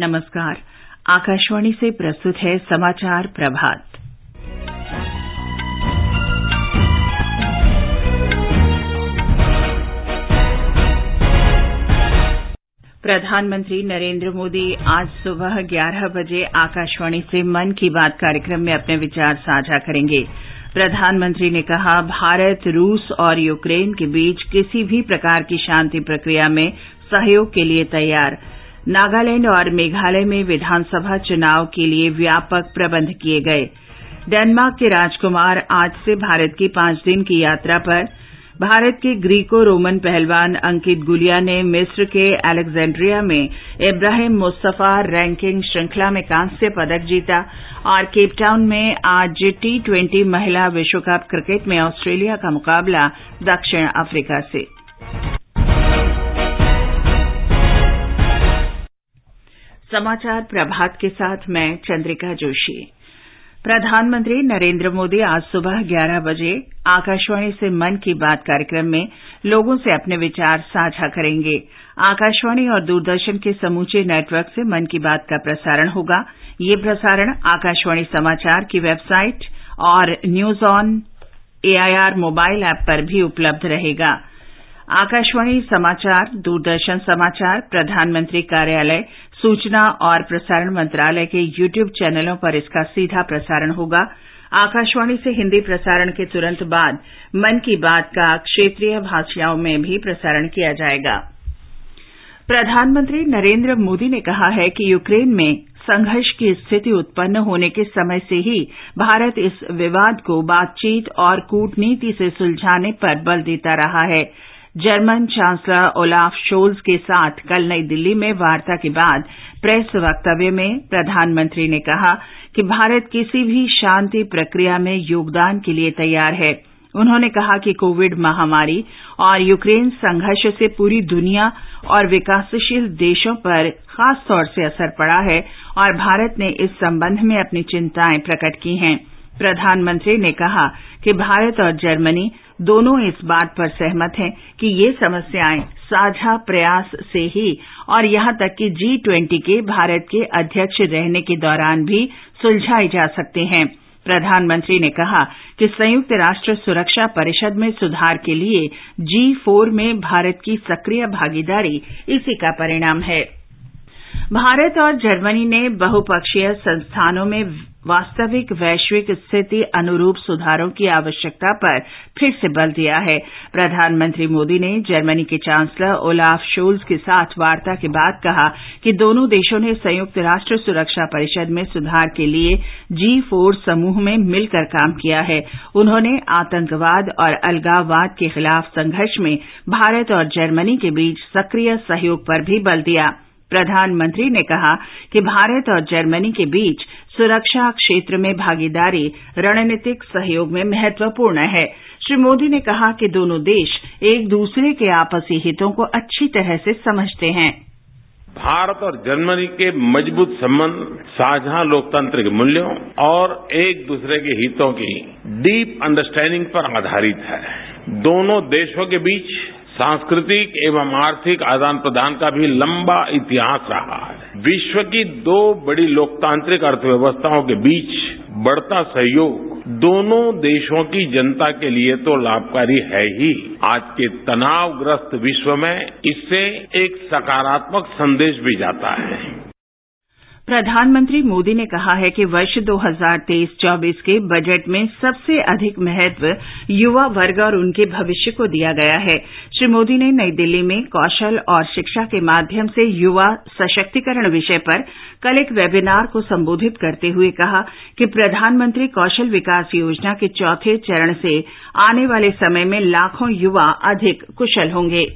नमस्कार। आकाशवाणी से प्रस्तुत है समाचार प्रभात। प्रधानमंत्री नरेंद्र मोदी आज सुबह 11 बजे आकाशवाणी से मन की बात कार्यक्रम में अपने विचार साझा करेंगे। प्रधानमंत्री ने कहा, भारत रूस और यूक्रेन के बीच किसी भी प्रकार की शांति प्रक्रिया में सहयोग के लिए तैयार। नागालैंड और मेघालय में विधानसभा चुनाव के लिए व्यापक प्रबंध किए गए। डेनमार्क के राजकुमार आज से भारत की 5 दिन की यात्रा पर। भारत के ग्रीको रोमन पहलवान अंकित गुलिया ने मिस्र के अलेक्जेंड्रिया में इब्राहिम मुस्तफा रैंकिंग श्रृंखला में कांस्य पदक जीता और केपटाउन में आज T20 महिला विश्व कप क्रिकेट में ऑस्ट्रेलिया का मुकाबला दक्षिण अफ्रीका से। समाचार प्रभात के साथ मैं चंद्रिका जोशी। प्रधानमंत्री नरेंद्र मोदी आज सुबह 11 बजे आकाशवाणी से मन की बात कार्यक्रम में लोगों से अपने विचार साझा करेंगे। आकाशवाणी और दूरदर्शन के समूचे नेटवर्क से मन की बात का प्रसारण होगा। ये प्रसारण आकाशवाणी समाचार की वेबसाइट और news on AIR mobile app पर भी उपलब्ध रहेगा। आकाशवाणी समाचार, दूरदर्शन समाचार, प्रधानमंत्री कार्यालय, सूचना और प्रसारण मंत्रालय के YouTube चैनलों पर इसका सीधा प्रसारण होगा। आकाशवाणी से हिंदी प्रसारण के तुरंत बाद मन की बात का क्षेत्रीय भाषाओं में भी प्रसारण किया जाएगा। प्रधानमंत्री नरेंद्र मोदी ने कहा है कि यूक्रेन में संघर्ष की स्थिति उत्पन्न होने के समय से ही भारत इस विवाद को बातचीत और कूटनीति से सुलझाने पर बल देता रहा है। जर्मन चांसलर ओलाफ शोल्ज के साथ कल नई दिल्ली में वार्ता के बाद प्रेस वक्तव्य में प्रधानमंत्री ने कहा कि भारत किसी भी शांति प्रक्रिया में योगदान के लिए तैयार है। उन्होंने कहा कि कोविड महामारी और यूक्रेन संघर्ष से पूरी दुनिया और विकासशील देशों पर खास तौर से असर पड़ा है और भारत ने इस संबंध में अपनी चिंताएं प्रकट की हैं। प्रधानमंत्री ने कहा कि भारत और जर्मनी दोनों इस बात पर सहमत हैं कि ये समस्याएं साझा प्रयास से ही और यहां तक कि G20 के भारत के अध्यक्ष रहने के दौरान भी सुलझाई जा सकते हैं। प्रधानमंत्री ने कहा कि संयुक्त राष्ट्र सुरक्षा परिषद में सुधार के लिए G4 में भारत की सक्रिय भागीदारी इसी का परिणाम है। भारत और जर्मनी ने बहुपक्षीय संस्थानों में वास्तविक वैश्विक स्थिति अनुरूप सुधारों की आवश्यकता पर फिर से बल दिया है। प्रधानमंत्री मोदी ने जर्मनी के चांसलर ओलाफ शोल्ज के साथ वार्ता के बाद कहा कि दोनों देशों ने संयुक्त राष्ट्र सुरक्षा परिषद में सुधार के लिए G4 समूह में मिलकर काम किया है। उन्होंने आतंकवाद और अलगाववाद के खिलाफ संघर्ष में भारत और जर्मनी के बीच सक्रिय सहयोग पर भी बल दिया। प्रधानमंत्री ने कहा कि भारत और जर्मनी के बीच सुरक्षा क्षेत्र में भागीदारी रणनीतिक सहयोग में महत्वपूर्ण है। श्री मोदी ने कहा कि दोनों देश एक दूसरे के आपसी हितों को अच्छी तरह से समझते हैं। भारत और जर्मनी के मजबूत संबंध साझा लोकतांत्रिक मूल्यों और एक दूसरे के हितों की डीप अंडरस्टैंडिंग पर आधारित है। दोनों देशों के बीच सांस्कृतिक एवं आर्थिक आदान प्रदान का भी लंबा इतिहास रहा है। विश्व की 2 बड़ी लोकतांत्रिक अर्थव्यवस्थाओं के बीच बढ़ता सहयोग दोनों देशों की जनता के लिए तो लाभकारी है ही, आज के तनावग्रस्त विश्व में इससे एक सकारात्मक संदेश भी जाता है। प्रधानमंत्री मोदी ने कहा है कि वर्ष 2023-24 के बजट में सबसे अधिक महत्व युवा वर्ग और उनके भविष्य को दिया गया है। श्री मोदी ने नई दिल्ली में कौशल और शिक्षा के माध्यम से युवा सशक्तिकरण विषय पर कल एक वेबिनार को संबोधित करते हुए कहा कि प्रधानमंत्री कौशल विकास योजना के चौथे चरण से आने वाले समय में लाखों युवा अधिक कुशल होंगे।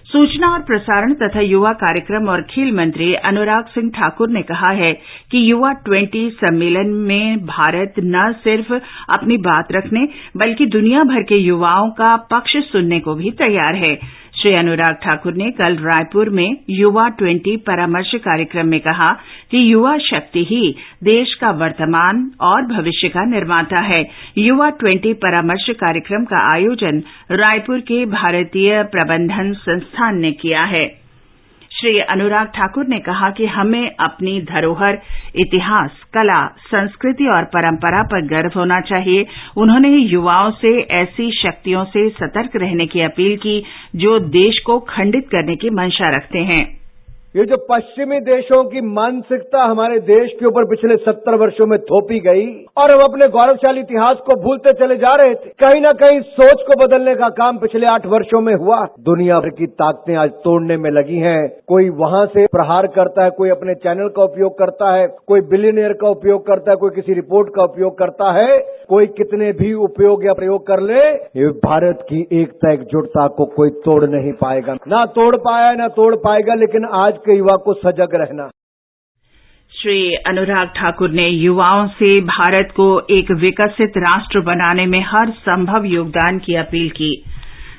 सूचना और प्रसारण तथा युवा कार्यक्रम और खेल मंत्री अनुराग सिंह ठाकुर ने कहा है कि युवा 20 सम्मेलन में भारत न सिर्फ अपनी बात रखने बल्कि दुनिया भर के युवाओं का पक्ष सुनने को भी तैयार है। श्री अनुराग ठाकुर ने कल रायपुर में युवा 20 परामर्श कार्यक्रम में कहा कि युवा शक्ति ही देश का वर्तमान और भविष्य का निर्माता है। युवा 20 परामर्श कार्यक्रम का आयोजन रायपुर के भारतीय प्रबंधन संस्थान ने किया है। श्री अनुराग ठाकुर ने कहा कि हमें अपनी धरोहर, इतिहास, कला, संस्कृति और परंपरा पर गर्व होना चाहिए। उन्होंने युवाओं से ऐसी शक्तियों से सतर्क रहने की अपील की जो देश को खंडित करने की मंशा रखते हैं। ये जो पश्चिमी देशों की मानसिकता हमारे देश के ऊपर पिछले 70 वर्षों में थोपी गई और हम अपने गौरवशाली इतिहास को भूलते चले जा रहे थे, कहीं ना कहीं सोच को बदलने का काम पिछले 8 वर्षों में हुआ। दुनिया भर की ताकतें आज तोड़ने में लगी हैं। कोई वहां से प्रहार करता है, कोई अपने चैनल का उपयोग करता है, कोई बिलियनियर का उपयोग करता है, कोई किसी रिपोर्ट का उपयोग करता है, कोई कितने भी उपयोग या प्रयोग कर ले, ये भारत की एकता एकजुटता को कोई तोड़ नहीं पाएगा, ना तोड़ पाया ना तोड़ पाएगा। लेकिन आज के युवा को सजग रहना। श्री अनुराग ठाकुर ने युवाओं से भारत को एक विकसित राष्ट्र बनाने में हर संभव योगदान की अपील की।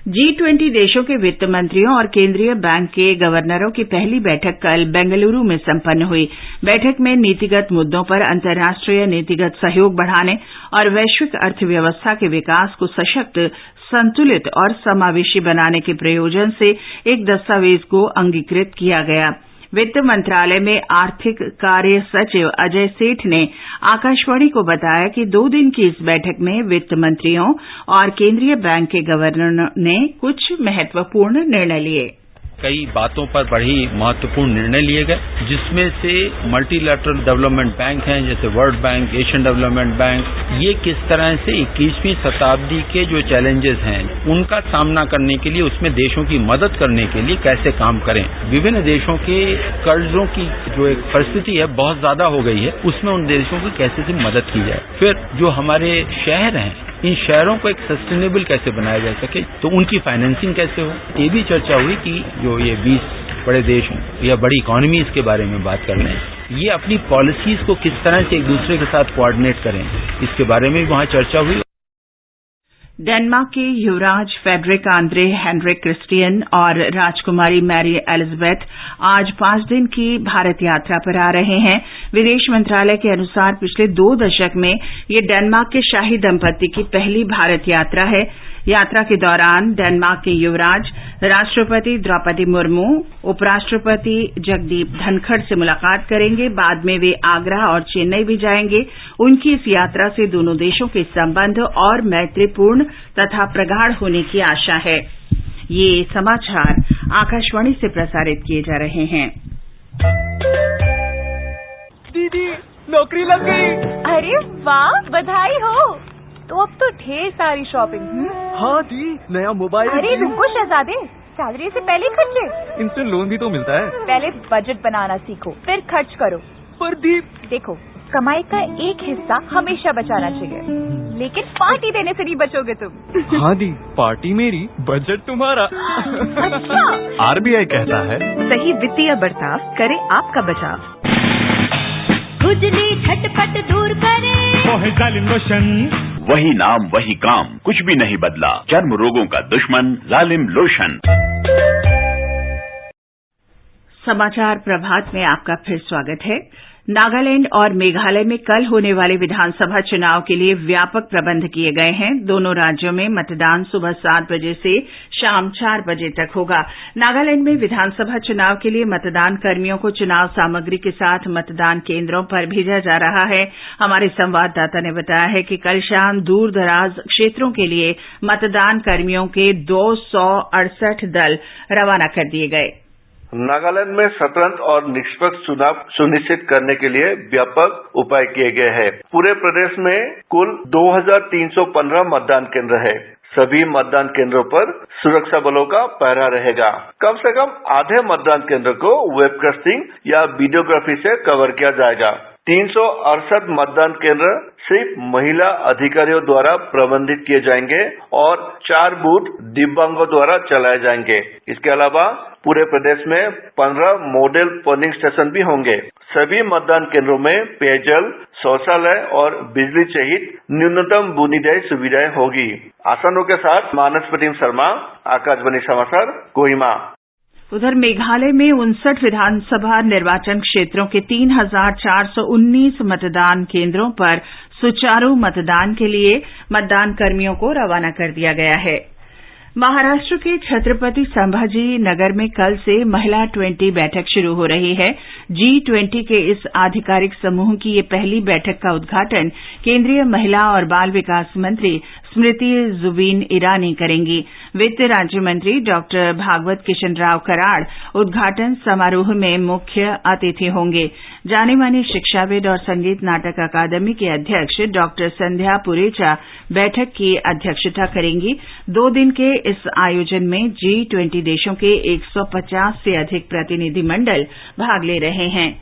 G20 देशों के वित्त मंत्रियों और केंद्रीय बैंक के गवर्नरों की पहली बैठक कल बेंगलुरु में संपन्न हुई। बैठक में नीतिगत मुद्दों पर अंतर्राष्ट्रीय नीतिगत सहयोग बढ़ाने और वैश्विक अर्थव्यवस्था के विकास को सशक्त, संतुलित और समावेशी बनाने के प्रयोजन से एक दस्तावेज को अंगीकृत किया गया। वित्त मंत्रालय में आर्थिक कार्य सचिव अजय सेठ ने आकाशवाणी को बताया कि 2 दिन की इस बैठक में वित्त मंत्रियों और केंद्रीय बैंक के गवर्नरों ने कुछ महत्वपूर्ण निर्णय लिए। कई बातों पर बड़ी महत्वपूर्ण निर्णय लिए गए, जिसमें से मल्टीलैटरल डेवलपमेंट बैंक हैं, जैसे world bank, Asian development bank, ये किस तरह से 21वीं शताब्दी के जो चैलेंजेस हैं उनका सामना करने के लिए, उसमें देशों की मदद करने के लिए कैसे काम करें। विभिन्न देशों के कर्जों की जो एक परिस्थिति है बहुत ज्यादा हो गई है, उसमें उन देशों की कैसे से मदद की जाए। फिर जो हमारे शहर हैं, इन शहरों को एक सस्टेनेबल कैसे बनाया जा सके, तो उनकी फाइनेंसिंग कैसे हो। ये भी चर्चा हुई कि जो ये 20 बड़े देश या बड़ी इकोनॉमीज के बारे में बात कर रहे हैं, ये अपनी पॉलिसीज को किस तरह से एक दूसरे के साथ कोऑर्डिनेट करें, इसके बारे में भी वहां चर्चा हुई। डेनमार्क के युवराज फेडरिक आंद्रे हेनरिक क्रिस्टियन और राजकुमारी मैरी एलिजाबेथ आज 5 दिन की भारत यात्रा पर आ रहे हैं। विदेश मंत्रालय के अनुसार पिछले 2 दशक में ये डेनमार्क के शाही दंपत्ति की पहली भारत यात्रा है। यात्रा के दौरान डेनमार्क के युवराज राष्ट्रपति द्रौपदी मुर्मू, उपराष्ट्रपति जगदीप धनखड़ से मुलाकात करेंगे। बाद में वे आगरा और चेन्नई भी जाएंगे। उनकी इस यात्रा से दोनों देशों के संबंध और मैत्रीपूर्ण तथा प्रगाढ़ होने की आशा है। ये समाचार आकाशवाणी से प्रसारित किए जा रहे हैं। दीदी, नौकरी लग गई। अरे वाह, बधाई हो। तो अब तो ढेर सारी शॉपिंग। हाँ दी, नया मोबाइल। अरे रुको शहजादे, सैलरी से पहले खर्चे। इंस्टेंट लोन भी तो मिलता है। पहले बजट बनाना सीखो, फिर खर्च करो। पर दी, देखो, कमाई का एक हिस्सा हमेशा बचाना चाहिए, लेकिन पार्टी देने से नहीं बचोगे तुम। हाँ दी, पार्टी मेरी, बजट तुम्हारा। अच्छा। RBI कहता है, सही वित्तीय बर्ताव करे आपका बचाव। खुजली झटपट दूर करे, जालिम लोशन। वही नाम वही काम, कुछ भी नहीं बदला। चर्म रोगों का दुश्मन जालिम लोशन। समाचार प्रभात में आपका फिर स्वागत है। नागालैंड और मेघालय में कल होने वाले विधानसभा चुनाव के लिए व्यापक प्रबंध किए गए हैं। दोनों राज्यों में मतदान सुबह 7 बजे से शाम 4 बजे तक होगा। नागालैंड में विधानसभा चुनाव के लिए मतदान कर्मियों को चुनाव सामग्री के साथ मतदान केंद्रों पर भेजा जा रहा है। हमारे संवाददाता ने बताया है कि कल शाम दूर दराज क्षेत्रों के लिए मतदान कर्मियों के 268 दल रवाना कर दिए गए। नागालैंड में स्वतंत्र और निष्पक्ष चुनाव सुनिश्चित करने के लिए व्यापक उपाय किए गए हैं। पूरे प्रदेश में कुल 2315 मतदान केंद्र है। सभी मतदान केंद्रों पर सुरक्षा बलों का पहरा रहेगा। कम से कम आधे मतदान केंद्र को वेबकास्टिंग या वीडियोग्राफी से कवर किया जाएगा। 368 मतदान केंद्र सिर्फ महिला अधिकारियों द्वारा प्रबंधित किए जाएंगे और 4 बूथ दिव्यांगों द्वारा चलाए जाएंगे। इसके अलावा पूरे प्रदेश में 15 मॉडल पोलिंग स्टेशन भी होंगे। सभी मतदान केंद्रों में पेयजल, शौचालय और बिजली सहित न्यूनतम बुनियादी सुविधाएं होगी। आसनों के साथ मानस प्रतिम शर्मा, आकाशवाणी समाचार, कोहिमा। उधर मेघालय में 59 विधानसभा निर्वाचन क्षेत्रों के 3419 मतदान केंद्रों पर सुचारू मतदान के लिए मतदान कर्मियों को रवाना कर दिया गया है। महाराष्ट्र के छत्रपति संभाजी नगर में कल से महिला 20 बैठक शुरू हो रही है। G20 के इस आधिकारिक समूह की ये पहली बैठक का उद्घाटन केंद्रीय महिला और बाल विकास मंत्री स्मृति जुबिन ईरानी करेंगी। वित्त राज्य मंत्री डॉक्टर भागवत किशन राव कराड़ उद्घाटन समारोह में मुख्य अतिथि होंगे। जाने मानी शिक्षाविद और संगीत नाटक अकादमी के अध्यक्ष डॉक्टर संध्या पुरेचा बैठक की अध्यक्षता करेंगी। 2 दिन के इस आयोजन में G20 देशों के 150 से अधिक प्रतिनिधिमंडल भाग ले रहे हैं।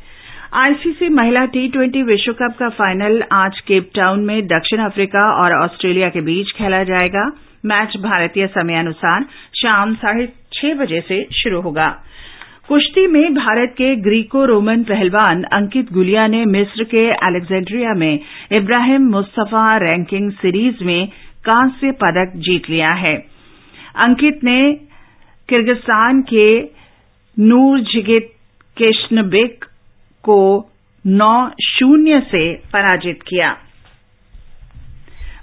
आईसीसी महिला T20 विश्व कप का फाइनल आज केप टाउन में दक्षिण अफ्रीका और ऑस्ट्रेलिया के बीच खेला जाएगा। मैच भारतीय समयानुसार शाम 6:30 बजे से शुरू होगा। कुश्ती में भारत के ग्रीको रोमन पहलवान अंकित गुलिया ने मिस्र के अलेक्जेंड्रिया में इब्राहिम मुस्तफा रैंकिंग सीरीज में कांस्य पदक जीत लिया है। अंकित ने किर्गिस्तान के नूरजिगित केशनबेक को 9-0 से पराजित किया।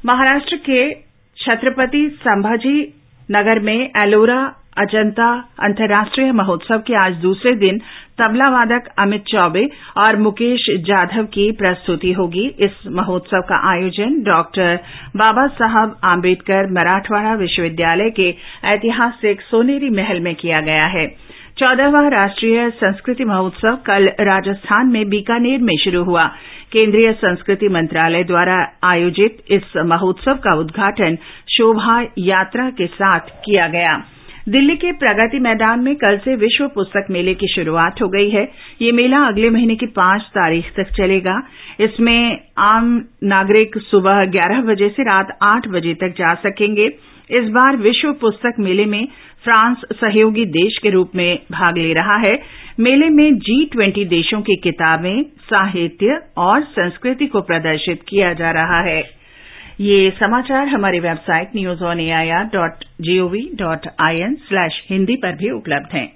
महाराष्ट्र के छत्रपति संभाजी नगर में एलोरा अजंता अंतर्राष्ट्रीय महोत्सव के आज दूसरे दिन तबला वादक अमित चौबे और मुकेश जाधव की प्रस्तुति होगी। इस महोत्सव का आयोजन डॉक्टर बाबा साहब आंबेडकर मराठवाड़ा विश्वविद्यालय के ऐतिहासिक सोनेरी महल में किया गया है। 14वां राष्ट्रीय संस्कृति महोत्सव कल राजस्थान में बीकानेर में शुरू हुआ। केंद्रीय संस्कृति मंत्रालय द्वारा आयोजित इस महोत्सव का उद्घाटन शोभा यात्रा के साथ किया गया। दिल्ली के प्रगति मैदान में कल से विश्व पुस्तक मेले की शुरुआत हो गई है। ये मेला अगले महीने की 5 तारीख तक चलेगा। इसमें आम नागरिक सुबह 11 बजे से रात 8 बजे तक जा सकेंगे। इस बार विश्व पुस्तक मेले में फ्रांस सहयोगी देश के रूप में भाग ले रहा है। मेले में G20 देशों की किताबें, साहित्य और संस्कृति को प्रदर्शित किया जा रहा है। ये समाचार हमारी वेबसाइट newsonair.gov.in/hindi पर भी उपलब्ध हैं।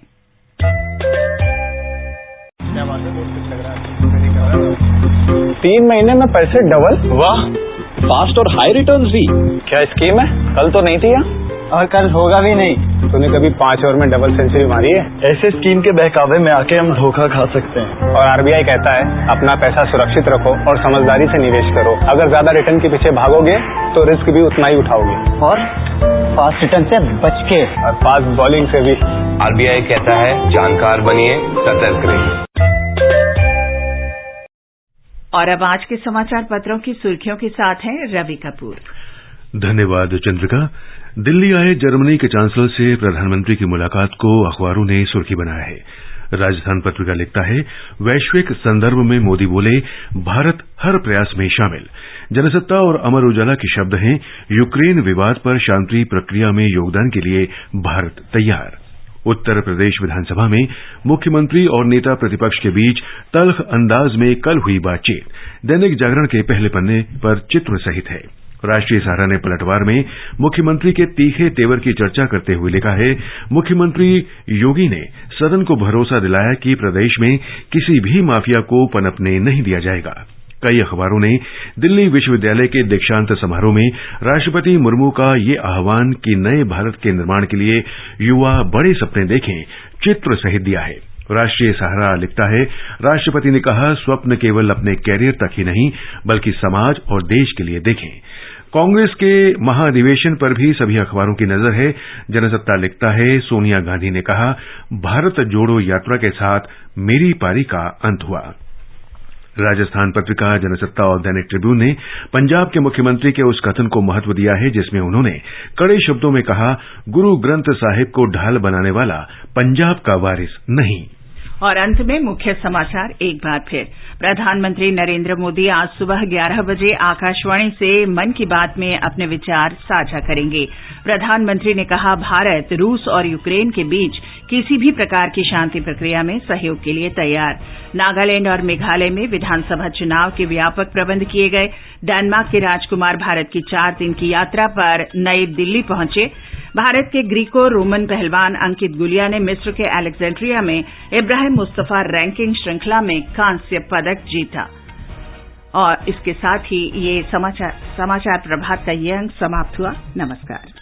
3 महीने में पैसे डबल? वाह, फास्ट और हाई रिटर्न्स भी। क्या स्कीम है? कल तो नहीं थी यहाँ और कल होगा भी नहीं। तूने कभी 5 ओवर में डबल सेंचुरी मारी है? ऐसे स्कीम के बहकावे में आके हम धोखा खा सकते हैं। और आरबीआई कहता है अपना पैसा सुरक्षित रखो और समझदारी से निवेश करो। अगर ज्यादा रिटर्न के पीछे भागोगे तो रिस्क भी उतना ही उठाओगे। और फास्ट रिटर्न से बच के और फास्ट बॉलिंग से भी। आरबीआई कहता है जानकार बनिए, सतर्क रहिए। और अब आज के समाचार पत्रों की सुर्खियों के साथ हैं रवि कपूर। धन्यवाद चंद्रिका। दिल्ली आए जर्मनी के चांसलर से प्रधानमंत्री की मुलाकात को अखबारों ने सुर्खी बनाया है। राजस्थान पत्रिका लिखता है, वैश्विक संदर्भ में मोदी बोले भारत हर प्रयास में शामिल। जनसत्ता और अमर उजाला के शब्द हैं, यूक्रेन विवाद पर शांति प्रक्रिया में योगदान के लिए भारत तैयार। उत्तर प्रदेश विधानसभा में मुख्यमंत्री और नेता प्रतिपक्ष के बीच तल्ख अंदाज में कल हुई बातचीत। दैनिक जागरण के पहले पन्ने पर चित्र सहित है। राष्ट्रीय सहारा ने पलटवार में मुख्यमंत्री के तीखे तेवर की चर्चा करते हुए लिखा है, मुख्यमंत्री योगी ने सदन को भरोसा दिलाया कि प्रदेश में किसी भी माफिया को पनपने नहीं दिया जाएगा। कई अखबारों ने दिल्ली विश्वविद्यालय के दीक्षांत समारोह में राष्ट्रपति मुर्मू का ये आह्वान कि नए भारत के निर्माण के लिए युवा बड़े सपने देखें, चित्र सहित दिया है। राष्ट्रीय सहारा लिखता है, राष्ट्रपति ने कहा स्वप्न केवल अपने कैरियर तक ही नहीं बल्कि समाज और देश के लिए देखें। कांग्रेस के महाधिवेशन पर भी सभी अखबारों की नजर है। जनसत्ता लिखता है, सोनिया गांधी ने कहा भारत जोड़ो यात्रा के साथ मेरी पारी का अंत हुआ। राजस्थान पत्रिका, जनसत्ता और दैनिक ट्रिब्यून ने पंजाब के मुख्यमंत्री के उस कथन को महत्व दिया है जिसमें उन्होंने कड़े शब्दों में कहा, गुरु ग्रंथ साहिब को ढाल बनाने वाला पंजाब का वारिस नहीं। और अंत में मुख्य समाचार एक बार फिर। प्रधानमंत्री नरेंद्र मोदी आज सुबह 11 बजे आकाशवाणी से मन की बात में अपने विचार साझा करेंगे। प्रधानमंत्री ने कहा भारत रूस और यूक्रेन के बीच किसी भी प्रकार की शांति प्रक्रिया में सहयोग के लिए तैयार। नागालैंड और मेघालय में विधानसभा चुनाव के व्यापक प्रबंध किए गए। डेनमार्क के राजकुमार भारत की 4 दिन की यात्रा पर नई दिल्ली पहुंचे। भारत के ग्रीको रोमन पहलवान अंकित गुलिया ने मिस्र के अलेक्जेंड्रिया में इब्राहिम मुस्तफा रैंकिंग श्रृंखला में कांस्य पदक जीता। और इसके साथ ही ये समाचार प्रभात का ये अंक समाप्त हुआ। नमस्कार।